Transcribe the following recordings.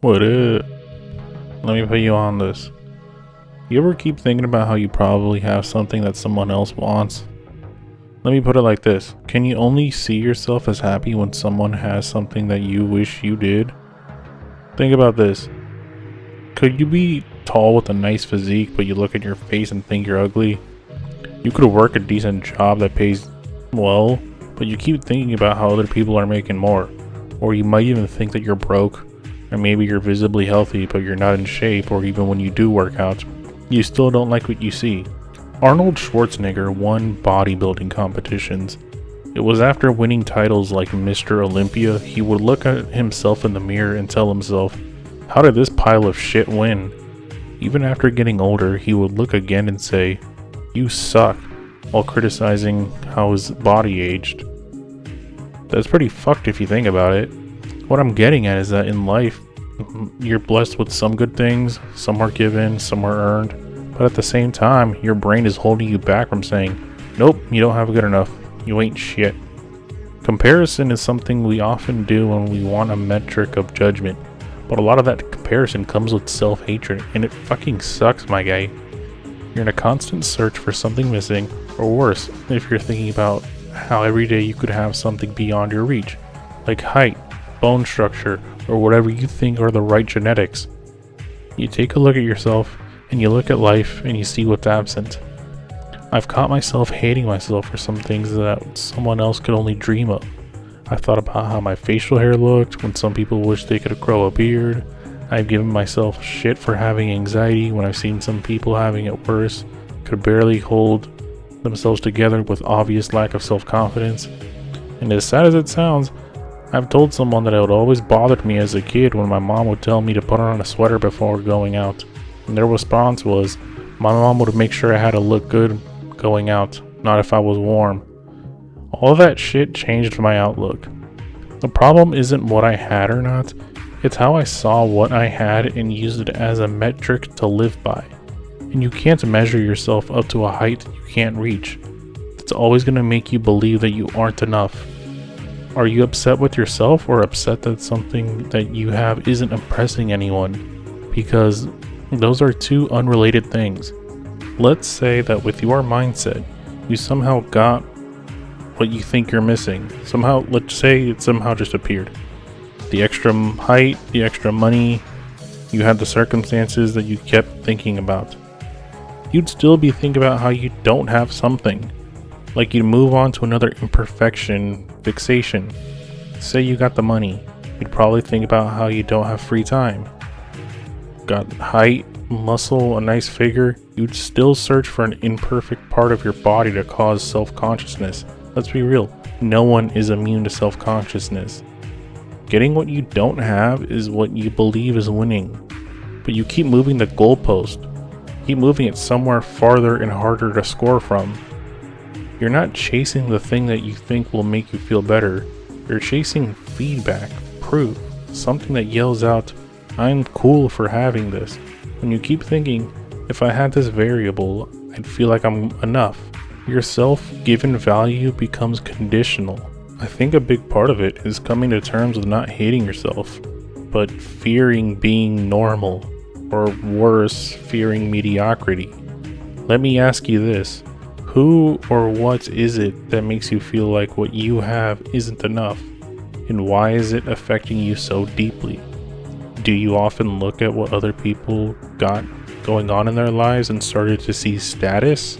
What up? Let me put you on this. You ever keep thinking about how you probably have something that someone else wants? Let me put it like this. Can you only see yourself as happy when someone has something that you wish you did? Think about this. Could you be tall with a nice physique, but you look at your face and think you're ugly? You could work a decent job that pays well, but you keep thinking about how other people are making more. Or you might even think that you're broke, or maybe you're visibly healthy, but you're not in shape, or even when you do work out, you still don't like what you see. Arnold Schwarzenegger won bodybuilding competitions. It was after winning titles like Mr. Olympia, he would look at himself in the mirror and tell himself, "How did this pile of shit win?" Even after getting older, he would look again and say, "You suck," while criticizing how his body aged. That's pretty fucked if you think about it. What I'm getting at is that in life, you're blessed with some good things, some are given, some are earned, but at the same time, your brain is holding you back from saying, "Nope, you don't have good enough, you ain't shit." Comparison is something we often do when we want a metric of judgment, but a lot of that comparison comes with self-hatred, and it fucking sucks, my guy. You're in a constant search for something missing, or worse, if you're thinking about how every day you could have something beyond your reach, like height, bone structure, or whatever you think are the right genetics. You take a look at yourself, and you look at life, and you see what's absent. I've caught myself hating myself for some things that someone else could only dream of. I've thought about how my facial hair looked when some people wish they could grow a beard. I've given myself shit for having anxiety when I've seen some people having it worse, could barely hold themselves together with obvious lack of self-confidence. And as sad as it sounds, I've told someone that it would always bothered me as a kid when my mom would tell me to put on a sweater before going out. And their response was, my mom would make sure I had to look good going out, not if I was warm. All of that shit changed my outlook. The problem isn't what I had or not, it's how I saw what I had and used it as a metric to live by. And you can't measure yourself up to a height you can't reach. It's always going to make you believe that you aren't enough. Are you upset with yourself or upset that something that you have isn't impressing anyone? Because those are two unrelated things. Let's say that with your mindset, you somehow got what you think you're missing. Let's say it somehow just appeared. The extra height, the extra money, you had the circumstances that you kept thinking about. You'd still be thinking about how you don't have something. Like you'd move on to another imperfection fixation. Say you got the money, you'd probably think about how you don't have free time. Got height, muscle, a nice figure, you'd still search for an imperfect part of your body to cause self-consciousness. Let's be real, no one is immune to self-consciousness. Getting what you don't have is what you believe is winning, but you keep moving the goalpost, keep moving it somewhere farther and harder to score from. You're not chasing the thing that you think will make you feel better, you're chasing feedback, proof, something that yells out, "I'm cool for having this." When you keep thinking, if I had this variable, I'd feel like I'm enough. Your self-given value becomes conditional. I think a big part of it is coming to terms with not hating yourself, but fearing being normal, or worse, fearing mediocrity. Let me ask you this. Who or what is it that makes you feel like what you have isn't enough? And why is it affecting you so deeply? Do you often look at what other people got going on in their lives and started to see status?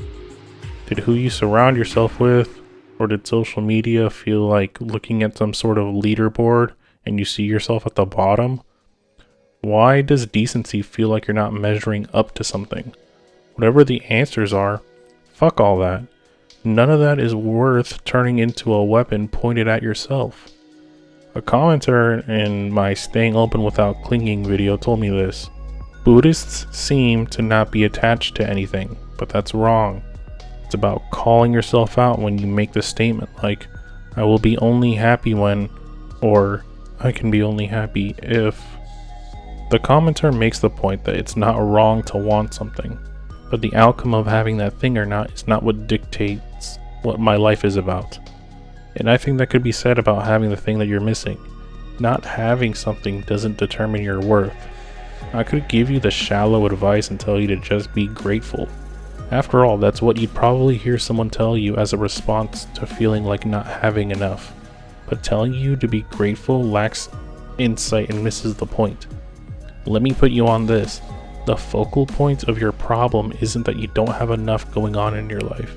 Did who you surround yourself with, or did social media feel like looking at some sort of leaderboard and you see yourself at the bottom? Why does decency feel like you're not measuring up to something? Whatever the answers are, fuck all that. None of that is worth turning into a weapon pointed at yourself. A commenter in my Staying Open Without Clinging video told me this. Buddhists seem to not be attached to anything, but that's wrong. It's about calling yourself out when you make the statement like, "I will be only happy when," or "I can be only happy if." The commenter makes the point that it's not wrong to want something, but the outcome of having that thing or not is not what dictates what my life is about. And I think that could be said about having the thing that you're missing. Not having something doesn't determine your worth. I could give you the shallow advice and tell you to just be grateful. After all, that's what you'd probably hear someone tell you as a response to feeling like not having enough. But telling you to be grateful lacks insight and misses the point. Let me put you on this. The focal point of your problem isn't that you don't have enough going on in your life.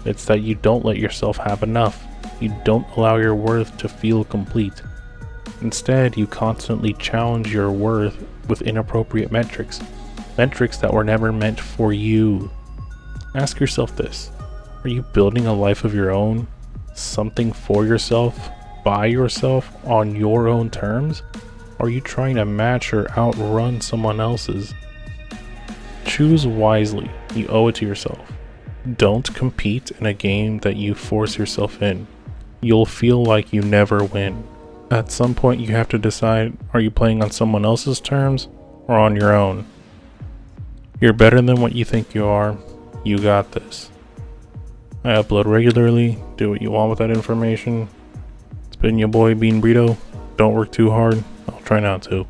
It's that you don't let yourself have enough. You don't allow your worth to feel complete. Instead, you constantly challenge your worth with inappropriate metrics. Metrics that were never meant for you. Ask yourself this. Are you building a life of your own? Something for yourself? By yourself? On your own terms? Or are you trying to match or outrun someone else's? Choose wisely. You owe it to yourself. Don't compete in a game that you force yourself in. You'll feel like you never win. At some point you have to decide, are you playing on someone else's terms or on your own? You're better than what you think you are. You got this. I upload regularly. Do what you want with that information. It's been your boy Bean Burrito. Don't work too hard. I'll try not to.